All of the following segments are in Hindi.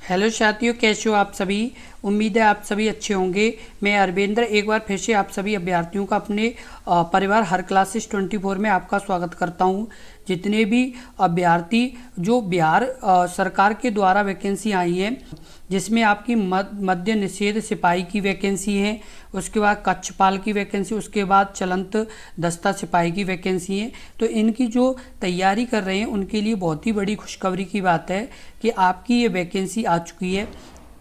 हेलो साथियों, कैसे हो आप सभी। उम्मीद है आप सभी अच्छे होंगे। मैं अरविंद्र एक बार फिर से आप सभी अभ्यर्थियों का अपने परिवार हर क्लासेस 24 में आपका स्वागत करता हूं। जितने भी अभ्यर्थी जो बिहार सरकार के द्वारा वैकेंसी आई हैं, जिसमें आपकी मद्य निषेध सिपाही की वैकेंसी है, उसके बाद कक्षपाल की वैकेंसी, उसके बाद चलंत दस्ता सिपाही की वैकेंसी है। तो इनकी जो तैयारी कर रहे हैं उनके लिए बहुत ही बड़ी खुशखबरी की बात है कि आपकी ये वैकेंसी आ चुकी है।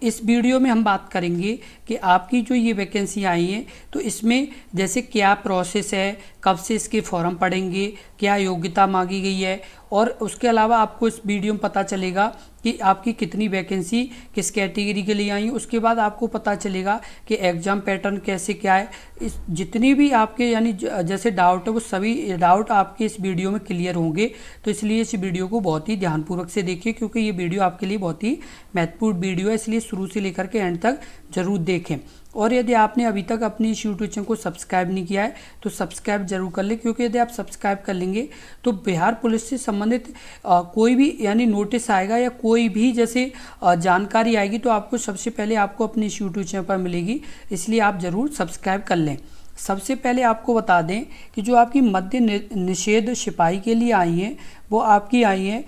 इस वीडियो में हम बात करेंगे कि आपकी जो ये वैकेंसी आई है तो इसमें जैसे क्या प्रोसेस है, कब से इसके फॉर्म पड़ेंगे, क्या योग्यता मांगी गई है, और उसके अलावा आपको इस वीडियो में पता चलेगा कि आपकी कितनी वैकेंसी किस कैटेगरी के लिए आई है। उसके बाद आपको पता चलेगा कि एग्ज़ाम पैटर्न कैसे क्या है। इस जितनी भी आपके यानी जैसे डाउट है वो सभी डाउट आपके इस वीडियो में क्लियर होंगे। तो इसलिए इस वीडियो को बहुत ही ध्यानपूर्वक से देखिए, क्योंकि ये वीडियो आपके लिए बहुत ही महत्वपूर्ण वीडियो है, इसलिए शुरू से लेकर के एंड तक जरूर देखें। और यदि आपने अभी तक अपनी इस यूट्यूब चैनल को सब्सक्राइब नहीं किया है तो सब्सक्राइब जरूर कर लें, क्योंकि यदि आप सब्सक्राइब कर लेंगे तो बिहार पुलिस से संबंधित कोई भी यानी नोटिस आएगा या कोई भी जैसे जानकारी आएगी तो आपको सबसे पहले आपको अपने इस यूट्यूब चैनल पर मिलेगी। इसलिए आप ज़रूर सब्सक्राइब कर लें। सबसे पहले आपको बता दें कि जो आपकी मद्य निषेध सिपाही के लिए आई हैं वो आपकी आई हैं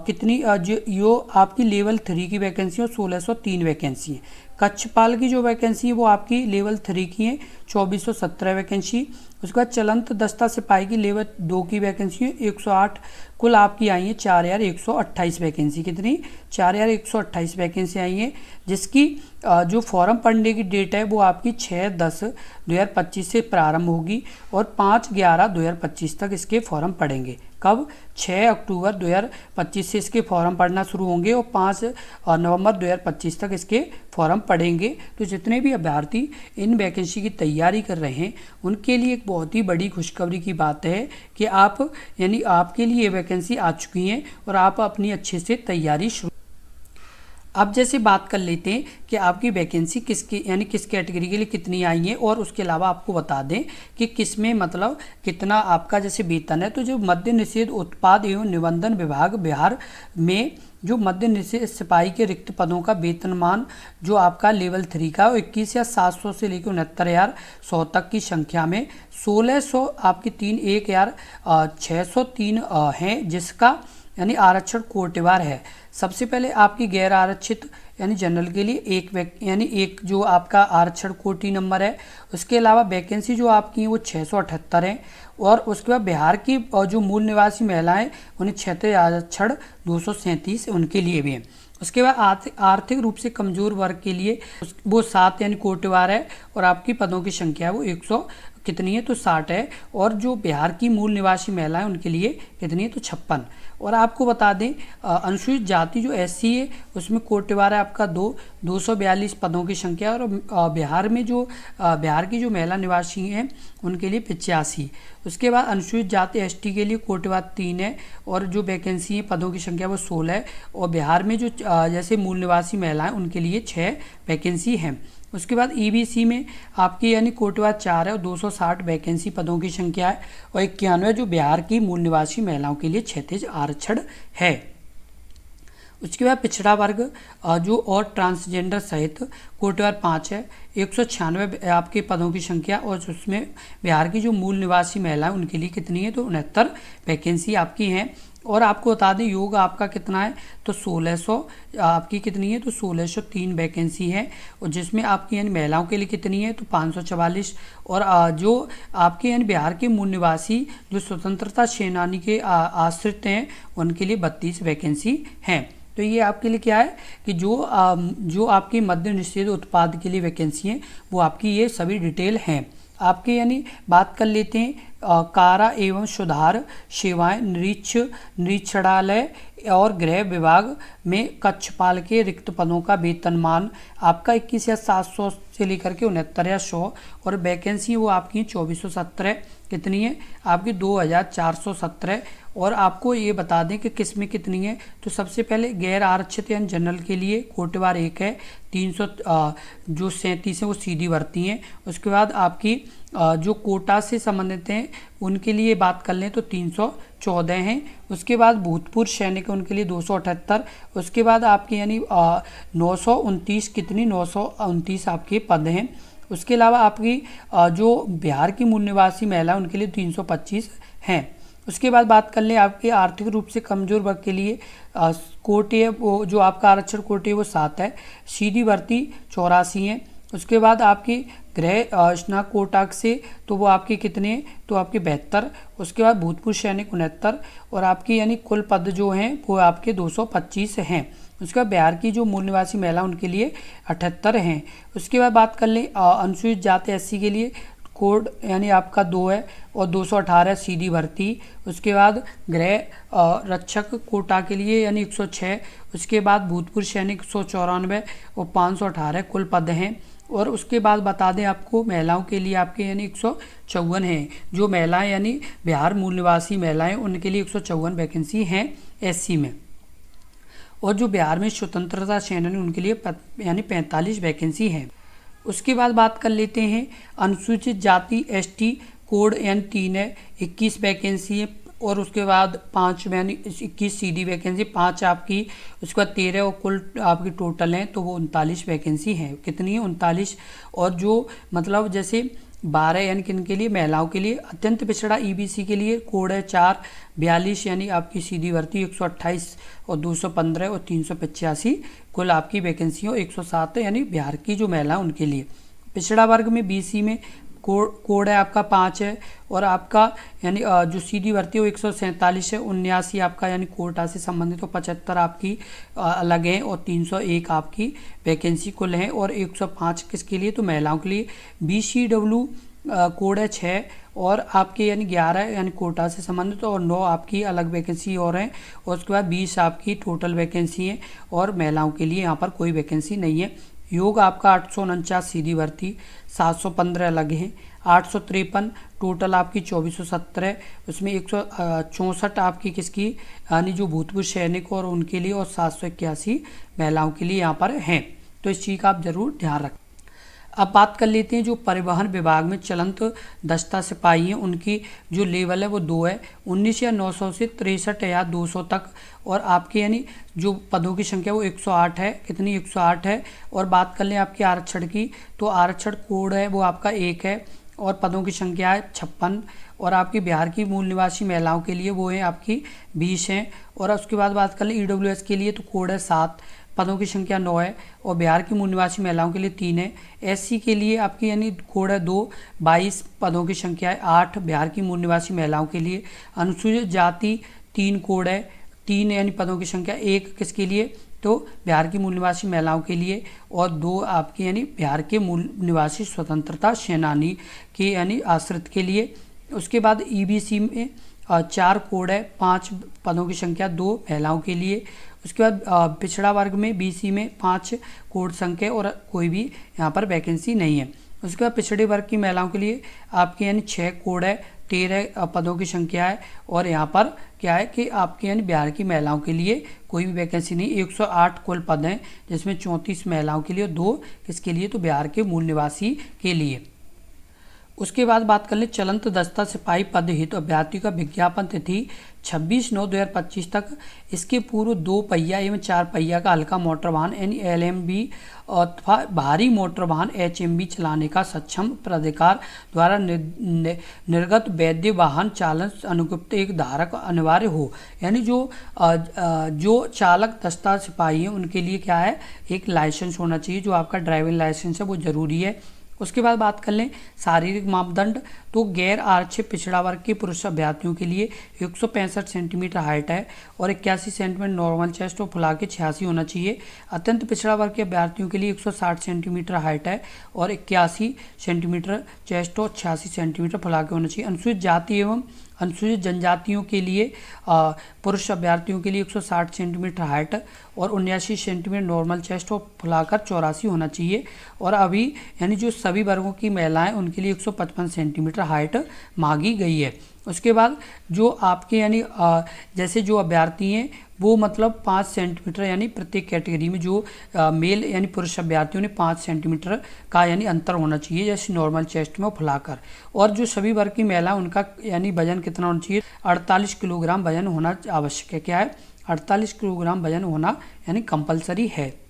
कितनी जो आपकी लेवल 3 की वैकेंसी है 1603 वैकेंसी है। कक्षपाल की जो वैकेंसी है वो आपकी लेवल 3 की है 2417 वैकेंसी। उसके बाद चलंत दस्ता सिपाही की लेवल 2 की वैकेंसी है 108। कुल आपकी आई है 4128 वैकेंसी। कितनी? 4128 वैकेंसी आई है, जिसकी जो फॉर्म पड़ने की डेट है वो आपकी 6/10/2025 से प्रारंभ होगी और 5/11/2025 तक इसके फॉर्म पड़ेंगे। कब? 6 अक्टूबर 2025 से इसके फॉर्म पड़ना शुरू होंगे और 5 नवंबर 2025 तक इसके फॉर्म पड़ेंगे। तो जितने भी अभ्यर्थी इन वैकेंसी की तैयारी कर रहे हैं उनके लिए एक बहुत ही बड़ी खुशखबरी की बात है कि आप यानी आपके लिए ये वैकेंसी आ चुकी हैं और आप अपनी अच्छे से तैयारी शुरू। अब जैसे बात कर लेते हैं कि आपकी वैकेंसी किस कैटेगरी के लिए कितनी आई है, और उसके अलावा आपको बता दें कि किस में मतलब कितना आपका जैसे वेतन है। तो जो मद्य निषेध उत्पाद एवं निबंधन विभाग बिहार में जो मद्य निषेध सिपाही के रिक्त पदों का वेतनमान जो आपका लेवल 3 का 21,700 से लेकर 69,100 तक की संख्या में 1600 आपकी 1,603 हैं, जिसका यानी आरक्षण कोटिवार है। सबसे पहले आपकी गैर आरक्षित यानी जनरल के लिए एक जो आपका आरक्षण कोटि नंबर है। उसके अलावा वैकेंसी जो आपकी है वो 678 है। और उसके बाद बिहार की जो मूल निवासी महिलाएं उन्हें क्षेत्रीय आरक्षण 237 उनके लिए भी है। उसके बाद आर्थिक रूप से कमजोर वर्ग के लिए वो 7 यानी कोटिवार है और आपकी पदों की संख्या है वो 100 कितनी है तो 60 है। और जो बिहार की मूल निवासी महिलाएं उनके लिए कितनी है तो 56। और आपको बता दें अनुसूचित जाति जो एससी है उसमें कोटिवार है आपका 242 पदों की संख्या। और बिहार में जो बिहार की जो महिला निवासी हैं उनके लिए 85। उसके बाद अनुसूचित जाति एसटी के लिए कोटिवार 3 है और जो वैकेंसी है पदों की संख्या वो 16 है। और बिहार में जो जैसे मूल निवासी महिलाएं उनके लिए 6 वैकेंसी हैं। उसके बाद ईबीसी में आपकी यानी कोटिवार 4 है और 260 वैकेंसी पदों की संख्या है। और 91 जो बिहार की मूल निवासी महिलाओं के लिए क्षैतिज आरक्षण है। उसके बाद पिछड़ा वर्ग जो और ट्रांसजेंडर सहित कोटिवार 5 है 196 आपके पदों की संख्या। और उसमें बिहार की जो मूल निवासी महिलाएं उनके लिए कितनी है तो 69 वैकेंसी आपकी हैं। और आपको बता दें योग आपका कितना है तो 1600 आपकी कितनी है तो 1603 वैकेंसी है। और जिसमें आपकी यानी महिलाओं के लिए कितनी है तो 544। और जो आपके यानी बिहार के मूल निवासी जो स्वतंत्रता सेनानी के आश्रित हैं उनके लिए 32 वैकेंसी हैं। तो ये आपके लिए क्या है कि जो आपकी मद्य निषेध उत्पाद के लिए वैकेंसी हैं वो आपकी ये सभी डिटेल हैं आपके। यानी बात कर लेते हैं कारा एवं सुधार सेवाएं निरीक्षणालय और गृह विभाग में कक्षपाल के रिक्त पदों का वेतनमान आपका 21,700 से लेकर के 69,100। और वैकेंसी वो आपकी 2417 कितनी है आपकी 2,417। और आपको ये बता दें कि किस्में कितनी है। तो सबसे पहले गैर आरक्षित यानी जनरल के लिए कोटेवार 1 है, 300 जो 37 है वो सीधी भर्ती हैं। उसके बाद आपकी जो कोटा से संबंधित हैं उनके लिए बात कर लें तो 314 हैं। उसके बाद भूतपूर्व सैनिक उनके लिए 278। उसके बाद आपके यानी 929 कितनी 929 आपके पद हैं। उसके अलावा आपकी जो बिहार की मूल निवासी महिला उनके लिए 325 हैं। उसके बाद बात कर लें आपके आर्थिक रूप से कमज़ोर वर्ग के लिए कोटे वो जो आपका आरक्षण कोटे वो 7 है, सीधी भर्ती 84 है। उसके बाद आपकी गृह स्नातक कोटा से तो वो आपके कितने तो आपके 72। उसके बाद भूतपूर्व सैनिक 69 और आपकी यानी कुल पद जो हैं वो आपके 225 हैं। उसके बाद बिहार की जो मूल निवासी महिला उनके लिए 78 हैं। उसके बाद बात कर लें अनुसूचित जाति एससी के लिए कोड यानी आपका 2 है और 218 सीधी भर्ती। उसके बाद गृह रक्षक कोटा के लिए यानी 106। उसके बाद भूतपूर्व सैनिक 194 और 518 कुल पद हैं। और उसके बाद बता दें आपको महिलाओं के लिए आपके यानी 154 हैं। जो महिलाएं यानी बिहार मूल निवासी महिलाएं उनके लिए 154 वैकेंसी हैं एससी में। और जो बिहार में स्वतंत्रता सेनानी उनके लिए यानी 45 वैकेंसी है। उसके बाद बात कर लेते हैं अनुसूचित जाति एसटी कोड यानी 3 है, 21 वैकेंसी है। और उसके बाद 5 यानी 21 सीधी वैकेंसी, 5 आपकी उसके बाद 13 और कुल आपकी टोटल हैं तो वो 39 वैकेंसी हैं। कितनी है 39। और जो मतलब जैसे 12 यानी किन के लिए महिलाओं के लिए अत्यंत पिछड़ा ईबीसी के लिए कोड है 4, 42 यानी आपकी सीधी भर्ती 128 और 215 और 385 कुल आपकी वैकेंसी और 107 यानी बिहार की जो महिला उनके लिए। पिछड़ा वर्ग में बीसी में कोड है आपका 5 है और आपका यानी जो सीधी भर्ती है वो 147 है, 79 आपका यानी कोटा से संबंधित और 75 आपकी अलग हैं और 301 आपकी वैकेंसी कुल हैं और 105 किसके लिए तो महिलाओं के लिए। BCW कोड है 6 और आपके यानी 11 यानी कोटा से संबंधित और 9 आपकी अलग वैकेंसी और हैं। और उसके बाद 20 आपकी टोटल वैकेंसी हैं और महिलाओं के लिए यहाँ पर कोई वैकेंसी नहीं है। योग आपका 849 सीधी भर्ती, 715 अलग हैं, 853 टोटल आपकी 2470 है। उसमें 164 आपकी किसकी यानी जो भूतपूर्व सैनिक और उनके लिए और 781 महिलाओं के लिए यहाँ पर हैं। तो इस चीज़ का आप जरूर ध्यान रखें। अब बात कर लेते हैं जो परिवहन विभाग में चलंत दस्ता सिपाही हैं उनकी जो लेवल है वो 2 है, 19 या 900 से 63 या 200 तक। और आपके यानी जो पदों की संख्या वो 108 है, कितनी 108 है। और बात कर लें आपके आरक्षण की तो आरक्षण कोड है वो आपका 1 है और पदों की संख्या है 56। और आपकी बिहार की मूल निवासी महिलाओं के लिए वो है आपकी 20 हैं। और उसके बाद बात कर लें EWS के लिए तो कोड है 7, पदों की संख्या 9 है और बिहार की मूल निवासी महिलाओं के लिए 3 है। SC के लिए आपकी यानी कोड है 2, 22 पदों की संख्या है 8 बिहार की मूल निवासी महिलाओं के लिए। अनुसूचित जाति 3 कोड है 3 यानी पदों की संख्या 1 किसके लिए तो बिहार की मूल निवासी महिलाओं के लिए और 2 आपके यानी बिहार के मूल निवासी स्वतंत्रता सेनानी के यानी आश्रित के लिए। उसके बाद EBC में 4 कोड है 5 पदों की संख्या 2 महिलाओं के लिए। उसके बाद पिछड़ा वर्ग में BC में 5 कोड संख्या और कोई भी यहाँ पर वैकेंसी नहीं है। उसके बाद पिछड़े वर्ग की महिलाओं के लिए आपके यानी 6 कोड है 13 पदों की संख्या है। और यहाँ पर क्या है कि आपके यानी बिहार की महिलाओं के लिए कोई भी वैकेंसी नहीं, 108 कुल पद हैं जिसमें 34 महिलाओं के लिए और 2 किसके लिए तो बिहार के मूल निवासी के लिए। उसके बाद बात कर ले चलंत दस्ता सिपाही पद हेतु अभ्यर्थी का विज्ञापन तिथि 26/9/2025 तक। इसके पूर्व 2 पहिया एवं 4 पहिया का हल्का मोटर वाहन यानी LMB अथवा भारी मोटर वाहन HMB चलाने का सक्षम प्राधिकार द्वारा निर्गत वैध वाहन चालन अनुज्ञप्ति एक धारक अनिवार्य हो। यानी जो चालक दस्ता सिपाही हैं उनके लिए क्या है एक लाइसेंस होना चाहिए, जो आपका ड्राइविंग लाइसेंस है वो ज़रूरी है। उसके बाद बात कर लें शारीरिक मापदंड तो गैर आरक्षित पिछड़ा वर्ग के पुरुष अभ्यर्थियों के लिए 165 सेंटीमीटर हाइट है और 81 सेंटीमीटर नॉर्मल चेस्ट और फुला के 86 होना चाहिए। अत्यंत पिछड़ा वर्ग के अभ्यर्थियों के लिए 160 सेंटीमीटर हाइट है और 81 सेंटीमीटर चेस्ट और 86 सेंटीमीटर फुला के होना चाहिए। अनुसूचित जाति एवं अनुसूचित जनजातियों के लिए पुरुष अभ्यर्थियों के लिए 160 सेंटीमीटर हाइट और 79 सेंटीमीटर नॉर्मल चेस्ट और फुलाकर 84 होना चाहिए। और अभी यानी जो सभी वर्गों की महिलाएं उनके लिए 155 सेंटीमीटर हाइट मांगी गई है। उसके बाद जो आपके यानी जैसे जो अभ्यर्थी हैं वो मतलब 5 सेंटीमीटर यानी प्रत्येक कैटेगरी में जो मेल यानी पुरुष अभ्यर्थियों ने 5 सेंटीमीटर का यानी अंतर होना चाहिए जैसे नॉर्मल चेस्ट में फुलाकर। और जो सभी वर्ग की महिला उनका यानी वजन कितना होना चाहिए, 48 किलोग्राम वजन होना आवश्यक है। क्या है, 48 किलोग्राम वजन होना यानी कंपलसरी है।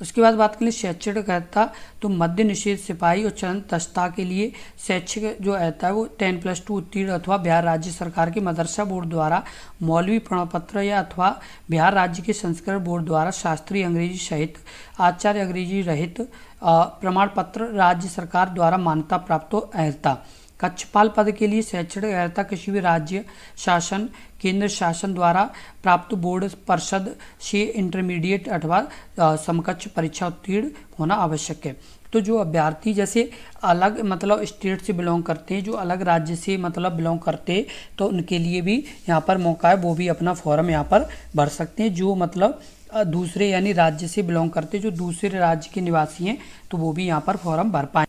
उसके बाद बात करें शैक्षणिक अर्हता, तो मद्य निषेध सिपाही और चलंत दस्ता के लिए शैक्षिक जो अर्हता है वो 10+2 उत्तीर्ण अथवा बिहार राज्य सरकार के मदरसा बोर्ड द्वारा मौलवी प्रमाण पत्र या अथवा बिहार राज्य के संस्करण बोर्ड द्वारा शास्त्रीय अंग्रेजी सहित आचार्य अंग्रेजी रहित प्रमाण पत्र राज्य सरकार द्वारा मान्यता प्राप्त हो अर्हता। कक्षपाल पद के लिए शैक्षणिक अर्हता किसी भी राज्य शासन केंद्र शासन द्वारा प्राप्त बोर्ड परिषद से इंटरमीडिएट अथवा समकक्ष परीक्षा उत्तीर्ण होना आवश्यक है। तो जो अभ्यर्थी जैसे अलग मतलब स्टेट से बिलोंग करते हैं, जो अलग राज्य से मतलब बिलोंग करते हैं, तो उनके लिए भी यहाँ पर मौका है, वो भी अपना फॉर्म यहाँ पर भर सकते हैं। जो मतलब दूसरे यानी राज्य से बिलोंग करते हैं, जो दूसरे राज्य के निवासी हैं, तो वो भी यहाँ पर फॉर्म भर पाएँ।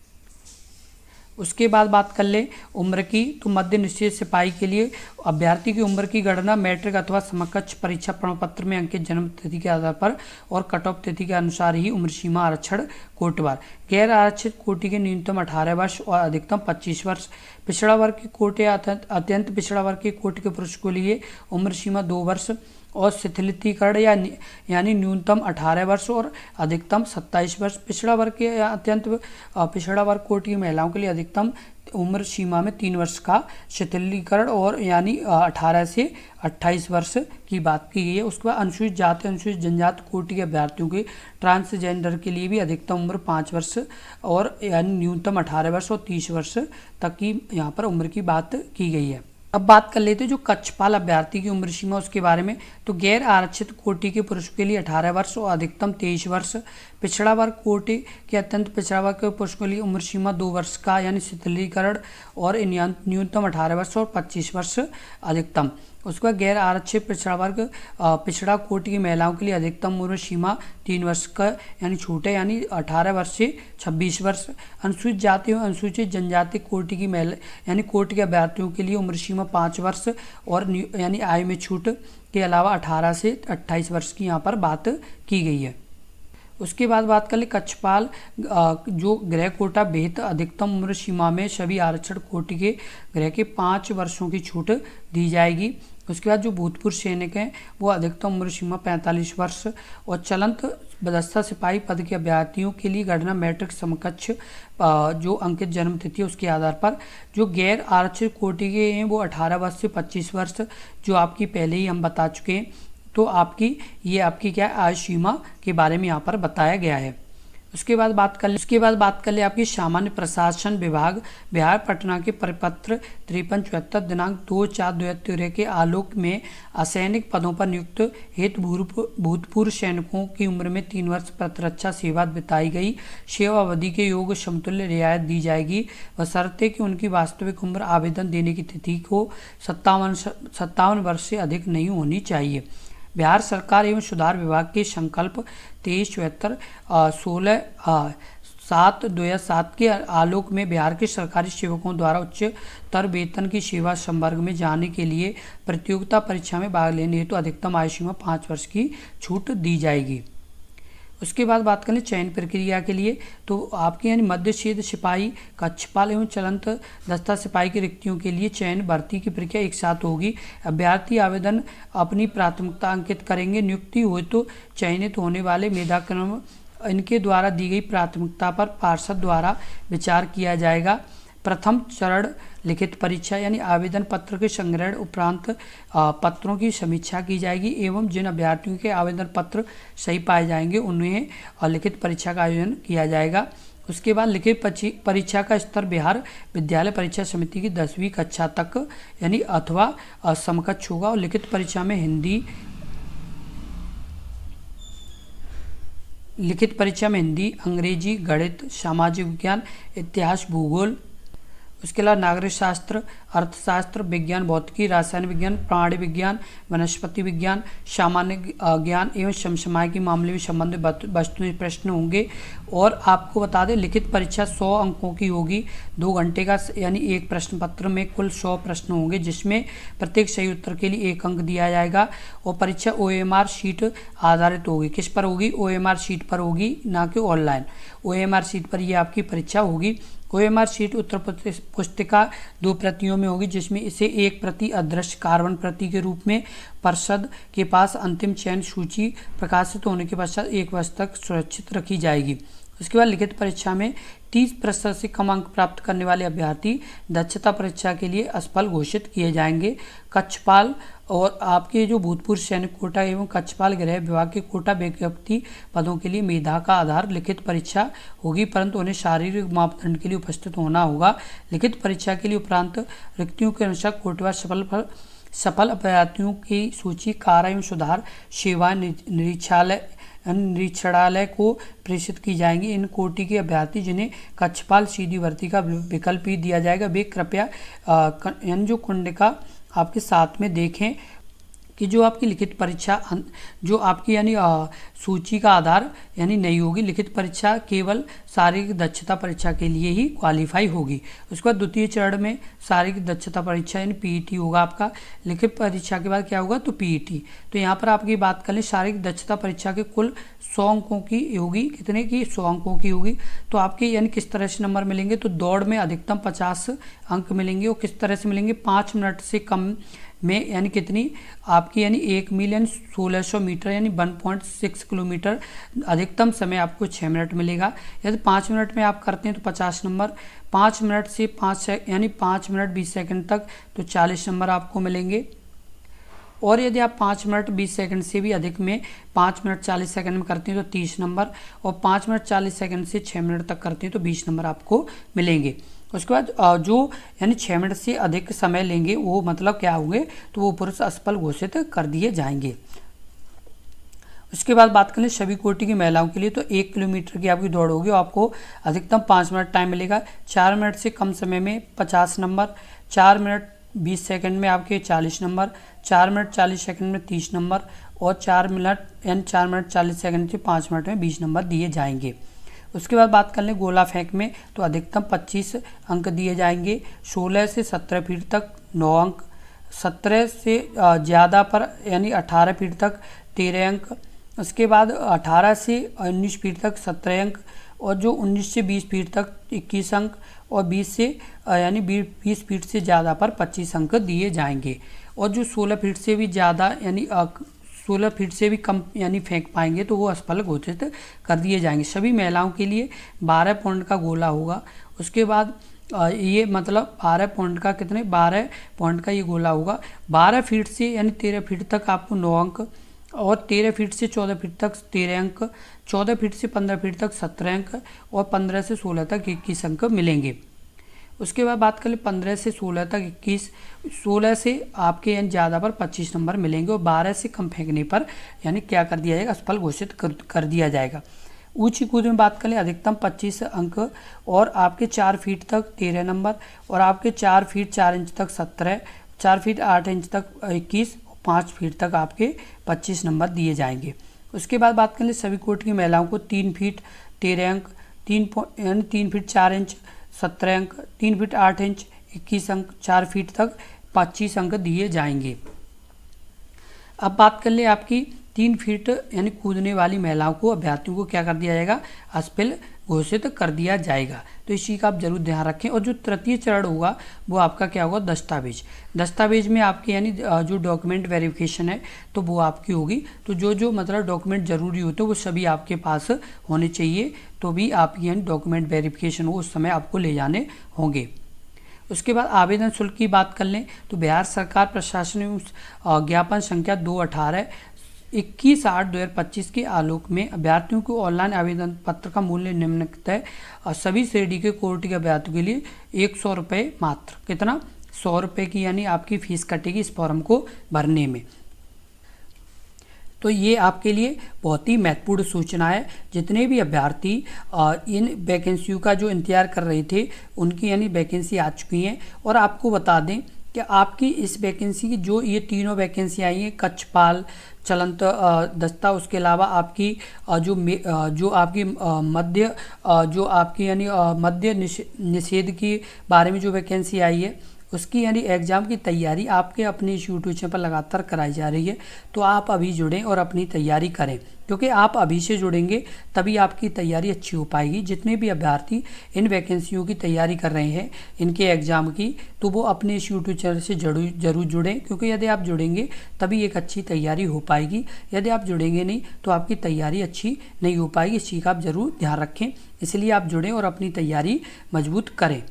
उसके बाद बात कर ले उम्र की, तो मद्य निषेध सिपाही के लिए अभ्यर्थी की उम्र की गणना मैट्रिक अथवा समकक्ष परीक्षा प्रमाण पत्र में अंकित जन्म तिथि के आधार पर और कट ऑफ तिथि के अनुसार ही उम्र सीमा आरक्षण कोटिवार। गैर आरक्षित कोटि के न्यूनतम 18 वर्ष और अधिकतम 25 वर्ष। पिछड़ा वर्ग की कोटि या अत्यंत पिछड़ा वर्ग की कोटि के पुरुष को लिए उम्र सीमा 2 वर्ष और शिथिलीकरण यानी न्यूनतम 18 वर्ष और अधिकतम 27 वर्ष। पिछड़ा वर्ग के अत्यंत पिछड़ा वर्ग कोटि की महिलाओं के लिए अधिकतम उम्र सीमा में 3 वर्ष का शिथिलीकरण और यानी 18 से 28 वर्ष की बात की गई है। उसके बाद अनुसूचित जाति अनुसूचित जनजाति कोटि के अभ्यर्थियों के ट्रांसजेंडर के लिए भी अधिकतम उम्र 5 वर्ष और यानी न्यूनतम 18 वर्ष और 30 वर्ष तक की यहाँ पर उम्र की बात की गई है। अब बात कर लेते हैं जो कक्षपाल अभ्यर्थी की उम्र सीमा उसके बारे में। तो गैर आरक्षित कोटि के पुरुष के लिए 18 वर्ष और अधिकतम 23 वर्ष। पिछड़ा वर्ग कोटि के अत्यंत पिछड़ा वर्ग के पुरुष के लिए उम्र सीमा 2 वर्ष का यानी शिथिलीकरण और न्यूनतम 18 वर्ष और 25 वर्ष अधिकतम। उसके बाद गैर आरक्षित पिछड़ा वर्ग पिछड़ा कोटि की महिलाओं के लिए अधिकतम उम्र सीमा 3 वर्ष का यानी छूट है यानी 18 वर्ष से 26 वर्ष। अनुसूचित जाति और अनुसूचित जनजाति कोटि की महिला यानी कोटि के अभ्यर्थियों के लिए उम्र सीमा 5 वर्ष और यानी आयु में छूट के अलावा 18 से 28 वर्ष की यहाँ पर बात की गई है। उसके बाद बात कर ले कक्षपाल जो गृह कोटा बेहद अधिकतम उम्र सीमा में सभी आरक्षण कोटि के गृह के 5 वर्षों की छूट दी जाएगी। उसके बाद जो भूतपूर्व सैनिक हैं वो अधिकतम उम्र सीमा 45 वर्ष और चलंत बदस्ता सिपाही पद के अभ्यर्थियों के लिए गणना मैट्रिक समकक्ष जो अंकित जन्म तिथि उसके आधार पर। जो गैर आरक्षित कोटि के हैं वो 18 वर्ष से 25 वर्ष जो आपकी पहले ही हम बता चुके हैं। तो आपकी क्या आयु सीमा के बारे में यहाँ पर बताया गया है। उसके बाद बात कर ले आपकी सामान्य प्रशासन विभाग बिहार पटना के परिपत्र 5374 दिनांक 2/4/2013 के आलोक में असैनिक पदों पर नियुक्त हेतु भूतपूर्व सैनिकों की उम्र में 3 वर्ष प्रतिरक्षा सेवा बिताई गई सेवा अवधि के योग समतुल्य रियायत दी जाएगी बशर्ते कि उनकी वास्तविक उम्र आवेदन देने की तिथि को 57 वर्ष से अधिक नहीं होनी चाहिए। बिहार सरकार एवं सुधार विभाग के संकल्प 2374 16/7/2007 के आलोक में बिहार के सरकारी सेवकों द्वारा उच्चतर वेतन की सेवा संवर्ग में जाने के लिए प्रतियोगिता परीक्षा में भाग लेने हेतु अधिकतम आयु सीमा 5 वर्ष की छूट दी जाएगी। उसके बाद बात करें चयन प्रक्रिया के लिए, तो आपके यानी मध्यच्छेद सिपाही कक्षपाल एवं चलंत दस्ता सिपाही की रिक्तियों के लिए चयन भर्ती की प्रक्रिया एक साथ होगी। अभ्यर्थी आवेदन अपनी प्राथमिकता अंकित करेंगे। नियुक्ति हुई तो चयनित होने वाले मेधाक्रम इनके द्वारा दी गई प्राथमिकता पर पार्षद द्वारा विचार किया जाएगा। प्रथम चरण लिखित परीक्षा यानी आवेदन पत्र के संग्रहण उपरांत पत्रों की समीक्षा की जाएगी एवं जिन अभ्यर्थियों के आवेदन पत्र सही पाए जाएंगे उन्हें लिखित परीक्षा का आयोजन किया जाएगा। उसके बाद लिखित परीक्षा का स्तर बिहार विद्यालय परीक्षा समिति की 10वीं कक्षा तक यानी अथवा समकक्ष होगा और लिखित परीक्षा में हिंदी, अंग्रेजी, गणित, सामाजिक विज्ञान, इतिहास, भूगोल। उसके अलावा नागरिक शास्त्र, अर्थशास्त्र, विज्ञान, भौतिकी, रसायन विज्ञान, प्राणी विज्ञान, वनस्पति विज्ञान, सामान्य ज्ञान एवं समसामयिक मामले में संबंधित वस्तुनिष्ठ प्रश्न होंगे। और आपको बता दें लिखित परीक्षा 100 अंकों की होगी, 2 घंटे का, यानी एक प्रश्न पत्र में कुल 100 प्रश्न होंगे, जिसमें प्रत्येक सही उत्तर के लिए 1 अंक दिया जाएगा। और परीक्षा OMR शीट आधारित होगी। किस पर होगी? OMR शीट पर होगी, ना कि ऑनलाइन। OMR शीट पर ये आपकी परीक्षा होगी। OMR शीट उत्तर पुस्तिका 2 प्रतियों में होगी, जिसमें इसे 1 प्रति अदृश्य कार्बन प्रति के रूप में पर्षद के पास अंतिम चयन सूची प्रकाशित होने के पश्चात 1 वर्ष तक सुरक्षित रखी जाएगी। उसके बाद लिखित परीक्षा में 30% से कम अंक प्राप्त करने वाले अभ्यर्थी दक्षता परीक्षा के लिए असफल घोषित किए जाएंगे। कक्षपाल और आपके जो भूतपूर्व सैनिक कोटा एवं कक्षपाल गृह विभाग के कोटा विज्ञप्ति पदों के लिए मेधा का आधार लिखित परीक्षा होगी, परंतु उन्हें शारीरिक मापदंड के लिए उपस्थित होना होगा। लिखित परीक्षा के लिए उपरांत रिक्तियों के अनुसार कोटवार सफल अभ्यर्थियों की सूची कार्य एवं सुधार सेवा निरीक्षणालय को प्रेषित की जाएंगी। इन कोटि के अभ्यर्थी जिन्हें कक्षपाल सीधी भर्ती का विकल्प भी दिया जाएगा, वे कृपया जो कुंडिका आपके साथ में देखें कि जो आपकी लिखित परीक्षा जो आपकी यानी सूची का आधार यानी नहीं होगी। लिखित परीक्षा केवल शारीरिक दक्षता परीक्षा के लिए ही क्वालिफाई होगी। उसके बाद द्वितीय चरण में शारीरिक दक्षता परीक्षा यानी PET होगा आपका। लिखित परीक्षा के बाद क्या होगा? तो PET। तो यहाँ पर आपकी बात कर लें, शारीरिक दक्षता परीक्षा के कुल 100 अंकों की होगी। कितने की? 100 अंकों की होगी। तो आपके यानी किस तरह से नंबर मिलेंगे? तो दौड़ में अधिकतम 50 अंक मिलेंगे। और किस तरह से मिलेंगे? 5 मिनट से कम में, यानी कितनी आपकी यानी 1 मील यानी 1600 मीटर यानी 1.6 किलोमीटर। अधिकतम समय आपको 6 मिनट मिलेगा। यदि 5 मिनट में आप करते हैं तो 50 नंबर, 5 मिनट से 5 मिनट 20 सेकंड तक तो 40 नंबर आपको मिलेंगे। और यदि आप 5 मिनट 20 सेकंड से भी अधिक में 5 मिनट 40 सेकंड में करते हैं तो 30 नंबर, और 5 मिनट 40 सेकंड से 6 मिनट तक करते हैं तो 20 नंबर आपको मिलेंगे। उसके बाद जो यानी 6 मिनट से अधिक समय लेंगे वो मतलब क्या होंगे? तो वो पुरुष असफल घोषित कर दिए जाएंगे। उसके बाद बात करें सभी कोटि की महिलाओं के लिए, तो 1 किलोमीटर की आपकी दौड़ होगी। आपको अधिकतम 5 मिनट टाइम मिलेगा। 4 मिनट से कम समय में 50 नंबर, 4 मिनट 20 सेकंड में आपके 40 नंबर, 4 मिनट 40 सेकंड में 30 नंबर, और 4 मिनट 40 सेकंड से 5 मिनट में 20 नंबर दिए जाएंगे। उसके बाद बात कर लें गोला फेंक में, तो अधिकतम 25 अंक दिए जाएंगे। 16 से 17 फीट तक 9 अंक, 17 से ज़्यादा पर यानी 18 फीट तक 13 अंक। उसके बाद 18 से 19 फीट तक 17 अंक, और जो 19 से 20 फीट तक 21 अंक, और 20 से यानी 20 फीट से ज़्यादा पर 25 अंक दिए जाएंगे। और जो 16 फीट से भी ज़्यादा यानी 16 फीट से भी कम यानी फेंक पाएंगे तो वो असफल घोषित कर दिए जाएंगे। सभी महिलाओं के लिए 12 पॉइंट का गोला होगा। उसके बाद ये मतलब 12 पॉइंट का 12 पॉइंट का ये गोला होगा। 12 फीट से यानी 13 फीट तक आपको 9 अंक, और 13 फीट से 14 फीट तक 13 अंक, 14 फीट से 15 फीट तक 17 अंक, और 15 से 16 तक 21 अंक मिलेंगे। उसके बाद बात करें 15 से 16 तक 21, 16 से आपके यानी ज़्यादा पर 25 नंबर मिलेंगे, और 12 से कम फेंकने पर यानी क्या कर दिया जाएगा? असफल घोषित कर दिया जाएगा। ऊंची कूद में बात करें अधिकतम 25 अंक, और आपके 4 फीट तक 13 नंबर, और आपके 4 फीट 4 इंच तक 17, 4 फीट 8 इंच तक 21, 5 फीट तक आपके 25 नंबर दिए जाएंगे। उसके बाद बात करें सभी कोटि की महिलाओं को 3 फीट 13 अंक, 3 फीट 4 इंच 17 अंक, 3 फीट 8 इंच 21 अंक, 4 फीट तक 25 अंक दिए जाएंगे। अब बात कर ले आपकी 3 फीट यानी कूदने वाली महिलाओं को अभ्यर्थियों को क्या कर दिया जाएगा? असफल घोषित कर दिया जाएगा। तो इस चीज़ का आप जरूर ध्यान रखें। और जो तृतीय चरण होगा वो आपका क्या होगा? दस्तावेज। दस्तावेज में आपके यानी जो डॉक्यूमेंट वेरिफिकेशन है तो वो आपकी होगी। तो जो मतलब डॉक्यूमेंट जरूरी होते हैं वो सभी आपके पास होने चाहिए, तो भी आप यानी डॉक्यूमेंट वेरिफिकेशन हो उस समय आपको ले जाने होंगे। उसके बाद आवेदन शुल्क की बात कर लें तो बिहार सरकार प्रशासन ज्ञापन संख्या 218 21/8/2025 के आलोक में अभ्यर्थियों को ऑनलाइन आवेदन पत्र का मूल्य निम्नलिखित है। और सभी श्रेणी के कोटि के अभ्यर्थियों के लिए 100 रुपये मात्र, कितना? 100 रुपये की यानी आपकी फीस कटेगी इस फॉर्म को भरने में। तो ये आपके लिए बहुत ही महत्वपूर्ण सूचना है। जितने भी अभ्यर्थी इन वैकेंसियों का जो इंतजार कर रहे थे उनकी यानी वैकेंसी आ चुकी हैं। और आपको बता दें कि आपकी इस वैकेंसी की जो ये तीनों वैकेंसी आई हैं, कक्षपाल, चलंत दस्ता, उसके अलावा आपकी जो आपकी मध्य जो आपकी यानी मध्य निषेध के बारे में जो वैकेंसी आई है उसकी यानी एग्ज़ाम की तैयारी आपके अपने इस यूट्यूब चैनल पर लगातार कराई जा रही है। तो आप अभी जुड़ें और अपनी तैयारी करें, क्योंकि आप अभी से जुड़ेंगे तभी आपकी तैयारी अच्छी हो पाएगी। जितने भी अभ्यर्थी इन वैकेंसियों की तैयारी कर रहे हैं इनके एग्ज़ाम की, तो वो अपने इस यूट्यूब चैनल से ज़रूर जुड़ें, क्योंकि यदि आप जुड़ेंगे तभी एक अच्छी तैयारी हो पाएगी। यदि आप जुड़ेंगे नहीं तो आपकी तैयारी अच्छी नहीं हो पाएगी। इस चीज़ का आप ज़रूर ध्यान रखें, इसलिए आप जुड़ें और अपनी तैयारी मजबूत करें।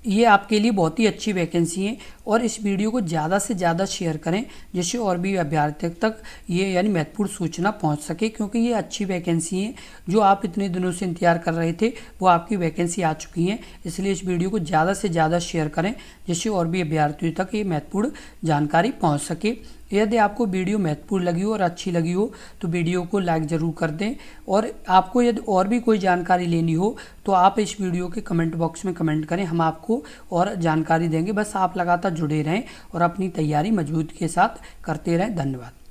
ये आपके लिए बहुत ही अच्छी वैकेंसी है और इस वीडियो को ज़्यादा से ज़्यादा शेयर करें, जिससे और भी अभ्यर्थियों तक ये यानी महत्वपूर्ण सूचना पहुंच सके, क्योंकि ये अच्छी वैकेंसी है। जो आप इतने दिनों से इंतजार कर रहे थे वो आपकी वैकेंसी आ चुकी है। इसलिए इस वीडियो को ज़्यादा से ज़्यादा शेयर करें, जिससे और भी अभ्यर्थियों तक ये महत्वपूर्ण जानकारी पहुँच सके। यदि आपको वीडियो महत्वपूर्ण लगी हो और अच्छी लगी हो तो वीडियो को लाइक ज़रूर कर दें। और आपको यदि और भी कोई जानकारी लेनी हो तो आप इस वीडियो के कमेंट बॉक्स में कमेंट करें, हम आपको और जानकारी देंगे। बस आप लगातार जुड़े रहें और अपनी तैयारी मजबूती के साथ करते रहें। धन्यवाद।